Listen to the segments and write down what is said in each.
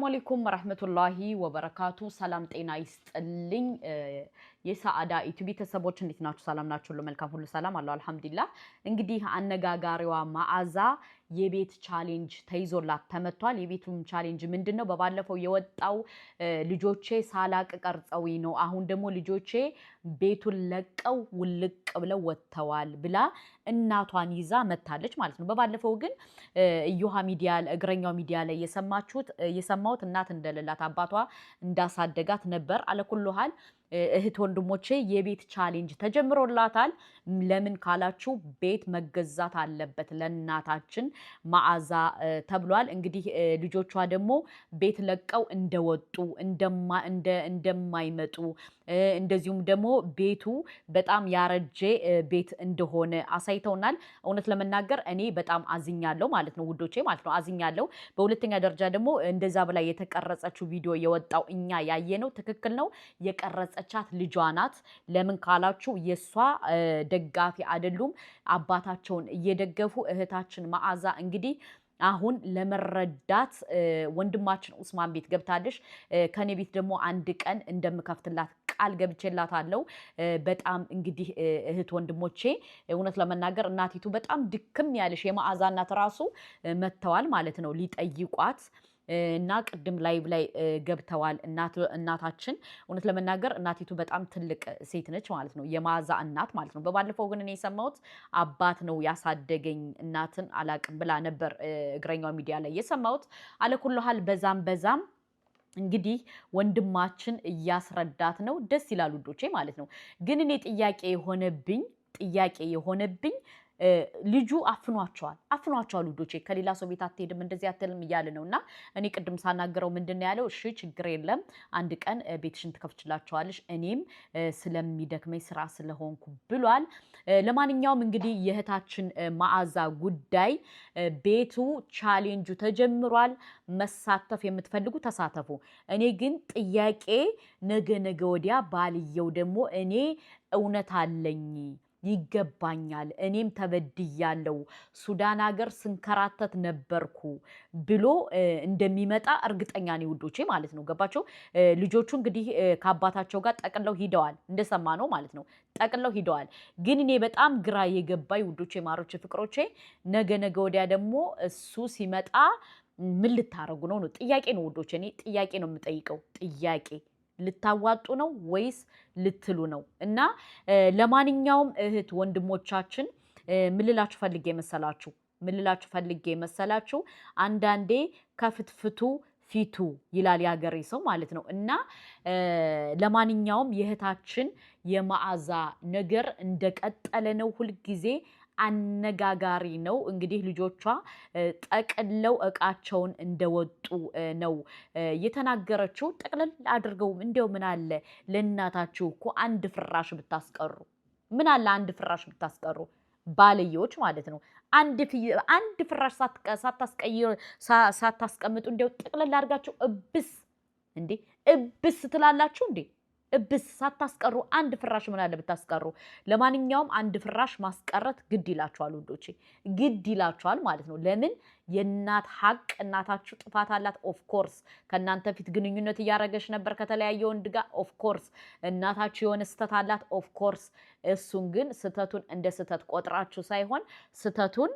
አለይኩም ወራህመቱላሂ ወበረካቱ ሰላም ጤና ይስጥልኝ የሰዓዳ ኢቲቪ ተሰቦች እንዴት ናችሁ ሰላም ናችሁ ሁሉ መልካም ሁሉ ሰላም አለው አልহামዱሊላህ እንግዲህ አነጋጋሪዋ መዓዛ የቤት ቻሌንጅ ተይዞላት ተመቷል የቤቱም ቻሌንጅ ምንድነው በባለፈው የወጣው ልጆቼ ሳላቅ ቀርጸው ነው አሁን ደግሞ ልጆቼ ቤቱን ለቀው ውልቅ ብለው ወጥተዋል ብላ እናቷን ይዛ መታለች ማለት ነው በባለፈው ግን እዩሃ ሚዲያ እግረኛው ሚዲያ ላይ የሰማሁት እናት እንደሌላት አባቷ እንዳሳደጋት ነበር አለኩልሃል እህት ወንድሞቼ የቤት ቻሌንጅ ተጀምሮላታል ለምን ካላችሁ ቤት መገዛት አለበት ለእናታችን መዓዛ ተብሏል እንግዲህ ልጆቿ ደግሞ ቤት ለቀው እንደወጡ እንደማይመጡ እንደዚሁም ደግሞ ቤቱ በጣም ያረጀ ቤት እንደሆነ አሳይተውናል እውነት ለመናገር እኔ በጣም አዝኛለሁ ማለት ነው ውዶቼ ማለት ነው አዝኛለሁ በሁለተኛ ደረጃ ደግሞ እንደዛ በላይ የተቀረጸችው ቪዲዮ የወጣው እኛ ያየነው ትክክል ነው የቀረጸቻት ልጇ ናት ለምን ካላችሁ የሷ ደጋፊ አይደሉም አባታቸውን እየደገፉ እህታችን መዓዛ እንግዲህ አሁን ለመረዳት ወንድማችን ኡስማን ቤት ገብታለሽ ከኔ ቤት ደግሞ አንድ ቀን እንደምከፍትላት ቃል ገብቼላታለሁ በጣም እንግዲህ እህት ወንድሞቼ እውነት ለመናገር እናቲቱ በጣም ድክም ያለሽ የመዓዛ እናት ራሱ መተዋል ማለት ነው ሊጠይቋት እና ቅድም ላይቭ ላይ ገብተዋል እናታችን እውነት ለመናገር እናቲቱ በጣም ትልቅ ሴት ነች ማለት ነው የመዓዛ እናት ማለት ነው በባለፈው ግን እኔ የሰማሁት አባት ነው ያሳደገኝ እናትን አላቅም ብላ ነበር እግረኛው ሚዲያ ላይ የሰማሁት አለኩልሃል በዛም እንግዲህ ወንድማችን እያስረዳት ነው ደስ ይላል ውዶቼ ማለት ነው ግን እኔ ጥያቄ የሆነብኝ ልጁ አፍኗቸዋል ውዶቼ ከሌላ ሰው ቤት አትሄድም እንደዚህ አትልም እያለ ነውና እኔ ቅድም ሳናገረው ምንድነው ያለው እሺ ችግር የለም አንድ ቀን ቤትሽን ትከፍችላቸዋለሽ እኔም ስለሚደክመኝ ስራ ስለሆንኩ ብሏል ለማንኛውም እንግዲህ የእህታችን መዓዛ ጉዳይ ቤቱ ቻሌንጁ ተጀምሯል መሳተፍ የምትፈልጉ ተሳተፉ እኔ ግን ጥያቄ ነገ ወዲያ ባልየው ደግሞ እኔ እውነት አለኝ ይገባኛል እኔም ተበድያለሁ ሱዳን ሀገር ስንከራተት ነበርኩ ብሎ እንደሚመጣ እርግጠኛ ነኝ ውዶቼ ማለት ነው ገባችሁ ልጆቹ እንግዲህ ከአባታቸው ጋር ጠቅለው ሂደዋል እንደሰማነው ማለት ነው ጠቅለው ሂደዋል ግን እኔ በጣም ግራ የገባይ ውዶቼ ማሮቼ ፍቅሮቼ ነገ ወዲያ ደግሞ እሱ ሲመጣ ምን ልታረጉ ነው ጥያቄ ነው ውዶቼ እኔ ጥያቄ ነው የምጠይቀው ጥያቄ ልታዋጡ ነው ወይስ ልትሉ ነው እና ለማንኛውም እህት ወንድሞቻችን ምልላችሁ ፈልጌ መሰላችሁ አንዳንዴ ከፍትፍቱ ፊቱ ይላል ያገሬ ሰው ማለት ነው እና ለማንኛውም የእህታችን የመዓዛ ነገር እንደቀጠለ ነው ሁሉ ጊዜ አነጋጋሪ ነው እንግዲህ ልጆቿ ጠቅለው እቃቸውን እንደወጡ ነው የተናገረችው ጠቅለል አድርገው እንደው ምን አለ ለእናታችሁ እኮ አንድ ፍራሽ ብታስቀሩ ምን አለ አንድ ፍራሽ ብታስቀሩ ባልዮች ማለት ነው አንድ ፍራሽ ሳታስቀምጡ እንደው ጠቅለል አድርጋችሁ እብስ ትላላችሁ እንዴ እብስ ሳታስቀሩ አንድ ፍራሽ ምን አለ ብታስቀሩ ለማንኛውም አንድ ፍራሽ ማስቀረት ግድ ይላችኋል ውዶቼ ግድ ይላችኋል ማለት ነው ለምን የእናት ሐቅ እናታችሁ ጥፋት አላት ኦፍ ኮርስ ከናንተ ፊት ግንኙነት ያረገሽ ነበር ከተለያየ ወንድ ጋር ኦፍ ኮርስ እናታችሁ የሆነ ስተት አላት ኦፍ ኮርስ እሱን ግን ስተቱን እንደ ስተት ቆጥራችሁ ሳይሆን ስተቱን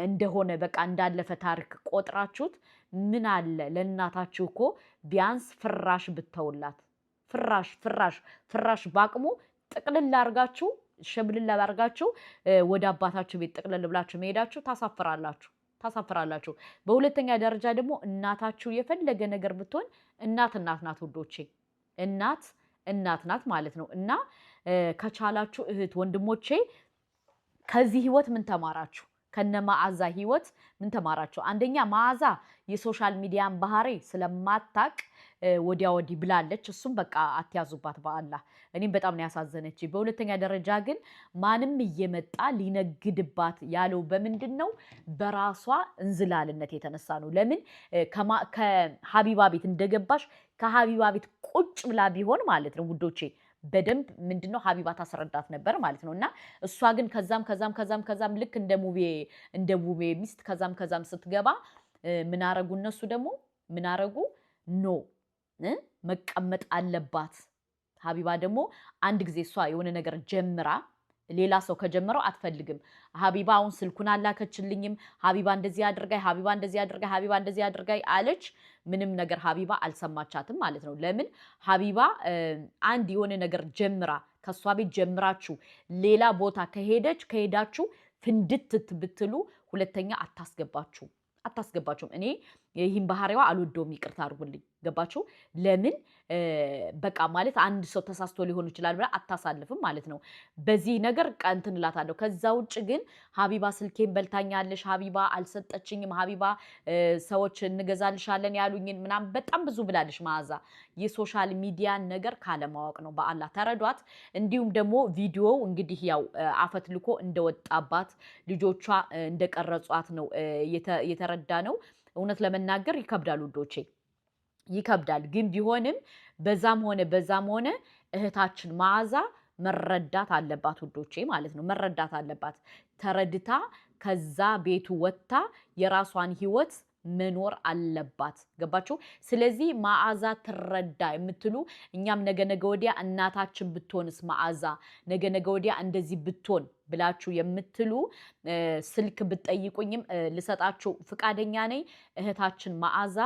እንደሆነ በቃ እንዳለፈ ታሪክ ቆጥራችሁት ምን አለ ለእናታችሁ እኮ ቢያንስ ፍራሽ ብተውላት ፍራሽ ባቅሙ ጥቅልል አርጋችሁ ሸብልል አርጋችሁ ወደ አባታችሁ ቤት ጥቅልል ብላችሁ መሄዳችሁ ታሳፍራላችሁ በሁለተኛ ደረጃ ደግሞ እናታችሁ የፈለገ ነገር ብትሆን እናት ናት ውዶቼ እናት ናት ማለት ነው እና ከቻላችሁ እህት ወንድሞቼ ከዚህ ህይወት ምን ተማራችሁ ከነመዓዛ ህይወት ምን ተማራችሁ አንደኛ መዓዛ የሶሻል ሚዲያን ባህሪ ስለማታቅ ወዲያ ወዲ ብላለች እሱም በቃ አትያዙባት በአላህ እኔም በጣም ነው ያሳዘነች በሁለተኛ ደረጃ ግን ማንም እየመጣ ሊነግድባት ያለው በምንድነው በራሷ እንዝላልነት የተነሳ ነው ለምን ከሀቢባ ቤት እንደገባሽ ከሀቢባ ቤት ቁጭ ብላ ቢሆን ማለት ነው ውዶቼ በደንብ ምንድነው ሀቢባ ታስረዳት ነበር ማለት ነውና እሷ ግን ከዛም ልክ እንደ ሙቤ ሚስት ከዛም ስትገባ ምን አረጉ እነሱ ደግሞ ምን አረጉ ኖ መቀመጥ አለባት። ሀቢባ ደግሞ አንድ ጊዜ እሷ የሆነ ነገር ጀምራ ሌላ ሰው ከጀመረው አትፈልግም። ሀቢባ አሁን ስልኩን አላከችልኝም፣ ሀቢባ እንደዚህ አድርጋይ፣ ሀቢባ እንደዚህ አድርጋይ፣ ሀቢባ እንደዚህ አድርጋይ አለች። ምንም ነገር ሀቢባ አልሰማቻትም ማለት ነው። ለምን ሀቢባ አንድ የሆነ ነገር ጀምራ ከሷ ቤት ጀምራችሁ ሌላ ቦታ ከሄዳችሁ ፍንድት ብትሉ ሁለተኛ አታስገባችሁም። እኔ ይህን ባህሪዋ አልወደውም፣ ይቅርታ አድርጉልኝ። ገባችሁ? ለምን በቃ ማለት አንድ ሰው ተሳስቶ ሊሆን ይችላል ብላ አታሳልፍም ማለት ነው። በዚህ ነገር እንትን እላታለሁ። ከዛ ውጭ ግን ሀቢባ ስልኬን በልታኛለሽ፣ ሀቢባ አልሰጠችኝም፣ ሀቢባ ሰዎች እንገዛልሻለን ያሉኝን ምናምን በጣም ብዙ ብላለሽ መዓዛ። የሶሻል ሚዲያን ነገር ካለማወቅ ነው። በአላህ ተረዷት። እንዲሁም ደግሞ ቪዲዮው እንግዲህ ያው አፈት ልኮ እንደወጣባት ልጆቿ እንደቀረጿት ነው የተረዳ ነው። እውነት ለመናገር ይከብዳል ውዶቼ፣ ይከብዳል። ግን ቢሆንም በዛም ሆነ እህታችን መዓዛ መረዳት አለባት ውዶቼ ማለት ነው። መረዳት አለባት። ተረድታ ከዛ ቤቱ ወጥታ የራሷን ህይወት መኖር አለባት። ገባችሁ? ስለዚህ መዓዛ ትረዳ የምትሉ እኛም ነገ ወዲያ እናታችን ብትሆንስ መዓዛ ነገ ወዲያ እንደዚህ ብትሆን ብላችሁ የምትሉ ስልክ ብትጠይቁኝም ልሰጣችሁ ፍቃደኛ ነኝ። እህታችን መዓዛ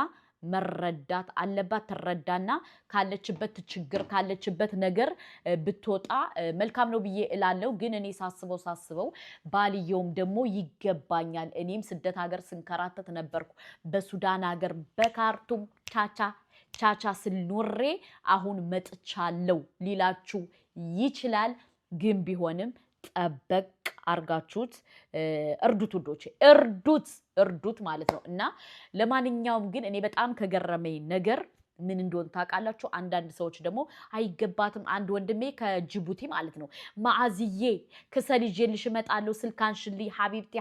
መረዳት አለባት። ትረዳና ካለችበት ችግር ካለችበት ነገር ብትወጣ መልካም ነው ብዬ እላለሁ። ግን እኔ ሳስበው ባልየውም ደግሞ ይገባኛል። እኔም ስደት ሀገር ስንከራተት ነበርኩ። በሱዳን ሀገር በካርቱም ቻቻ ስልኖሬ አሁን መጥቻለሁ ሊላችሁ ይችላል። ግን ቢሆንም ጠበቅ አርጋችሁት እርዱት ውዶቼ፣ እርዱት ማለት ነው። እና ለማንኛውም ግን እኔ በጣም ከገረመኝ ነገር ምን እንደሆነ ታውቃላችሁ? አንዳንድ ሰዎች ደግሞ አይገባትም። አንድ ወንድሜ ከጅቡቲ ማለት ነው መዓዝዬ ክሰል ይዤልሽ እመጣለሁ ስልክ አንሽልኝ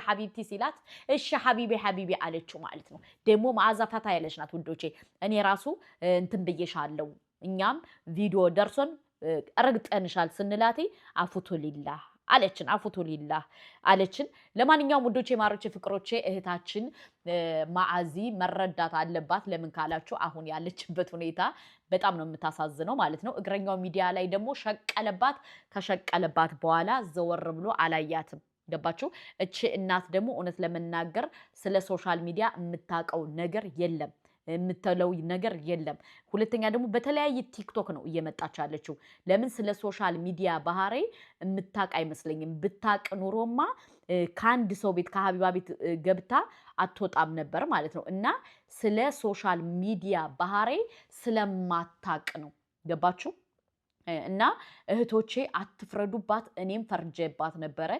ሀቢብቲ ሲላት እሺ ሀቢቤ አለችው ማለት ነው። ደግሞ መዓዛ ፈታ ያለች ናት ውዶቼ። እኔ ራሱ እንትን ብዬሻለሁ፣ እኛም ቪዲዮ ደርሶን ረግጠንሻል ስንላቴ አፉቱሊላህ አለችን። ለማንኛውም ውዶቼ፣ ማሮቼ፣ ፍቅሮቼ እህታችን መዓዚ መረዳት አለባት። ለምን ካላችሁ አሁን ያለችበት ሁኔታ በጣም ነው የምታሳዝነው ማለት ነው። እግረኛው ሚዲያ ላይ ደግሞ ሸቀለባት። ከሸቀለባት በኋላ ዘወር ብሎ አላያትም። ገባችሁ? እቺ እናት ደግሞ እውነት ለመናገር ስለ ሶሻል ሚዲያ የምታውቀው ነገር የለም፣ የምትለው ነገር የለም። ሁለተኛ ደግሞ በተለያየ ቲክቶክ ነው እየመጣች ያለችው። ለምን ስለ ሶሻል ሚዲያ ባህሪ የምታውቅ አይመስለኝም። ብታውቅ ኑሮማ ከአንድ ሰው ቤት ከሀቢባ ቤት ገብታ አትወጣም ነበር ማለት ነው። እና ስለ ሶሻል ሚዲያ ባህሪ ስለማታውቅ ነው። ገባችሁ? እና እህቶቼ አትፍረዱባት። እኔም ፈርጀባት ነበረ፣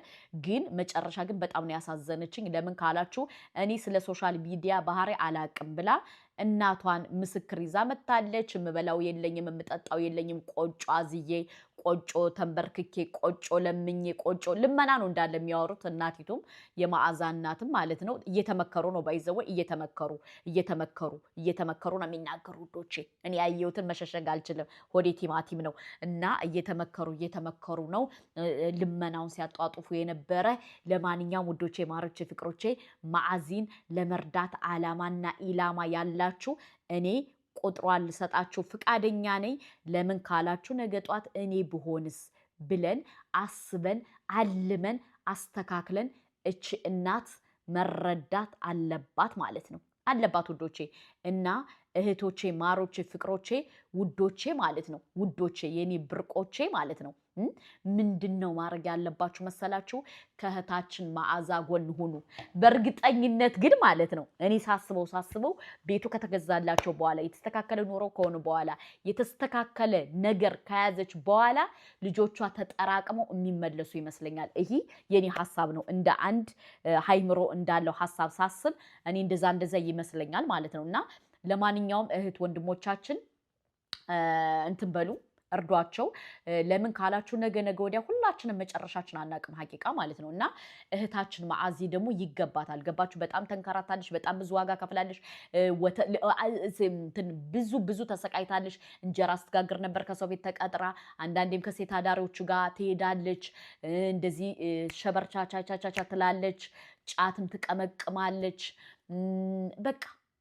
ግን መጨረሻ ግን በጣም ነው ያሳዘነችኝ። ለምን ካላችሁ እኔ ስለ ሶሻል ሚዲያ ባህሪ አላቅም ብላ እናቷን ምስክር ይዛ መታለች። የምበላው የለኝም፣ የምጠጣው የለኝም፣ ቆጮ አዝዬ፣ ቆጮ ተንበርክኬ፣ ቆጮ ለምኜ፣ ቆጮ ልመና ነው እንዳለ የሚያወሩት። እናቲቱም የመዓዛ እናትም ማለት ነው እየተመከሩ ነው ባይዘው እየተመከሩ ነው የሚናገሩ ውዶቼ። እኔ ያየሁትን መሸሸግ አልችልም፣ ሆዴ ቲማቲም ነው። እና እየተመከሩ ነው ልመናውን ሲያጧጡፉ የነበረ። ለማንኛውም ውዶቼ፣ ማሮቼ፣ ፍቅሮቼ መዓዚን ለመርዳት አላማና ኢላማ ያላችሁ እኔ ቁጥሯን ልሰጣችሁ ፍቃደኛ ነኝ። ለምን ካላችሁ ነገ ጧት እኔ ብሆንስ ብለን አስበን አልመን አስተካክለን እቺ እናት መረዳት አለባት ማለት ነው። አለባት ውዶቼ እና እህቶቼ፣ ማሮቼ፣ ፍቅሮቼ፣ ውዶቼ ማለት ነው። ውዶቼ የኔ ብርቆቼ ማለት ነው። ምንድነው ማድረግ ያለባችሁ መሰላችሁ? ከእህታችን መዓዛ ጎን ሁኑ። በእርግጠኝነት ግን ማለት ነው እኔ ሳስበው ቤቱ ከተገዛላቸው በኋላ የተስተካከለ ኑሮ ከሆኑ በኋላ የተስተካከለ ነገር ከያዘች በኋላ ልጆቿ ተጠራቅመው የሚመለሱ ይመስለኛል። ይሄ የኔ ሀሳብ ነው። እንደ አንድ ሃይምሮ እንዳለው ሀሳብ ሳስብ እኔ እንደዛ ይመስለኛል ማለት ነው። እና ለማንኛውም እህት ወንድሞቻችን እንትን በሉ፣ እርዷቸው። ለምን ካላችሁ ነገ ወዲያ ሁላችንም መጨረሻችን አናቅም ሀቂቃ ማለት ነው። እና እህታችን መዓዚ ደግሞ ይገባታል። ገባችሁ? በጣም ተንከራታለች፣ በጣም ብዙ ዋጋ ከፍላለች፣ ብዙ ተሰቃይታለች። እንጀራ ስትጋግር ነበር ከሰው ቤት ተቀጥራ፣ አንዳንዴም ከሴት አዳሪዎቹ ጋር ትሄዳለች። እንደዚህ ሸበርቻቻቻቻ ትላለች፣ ጫትም ትቀመቅማለች። በቃ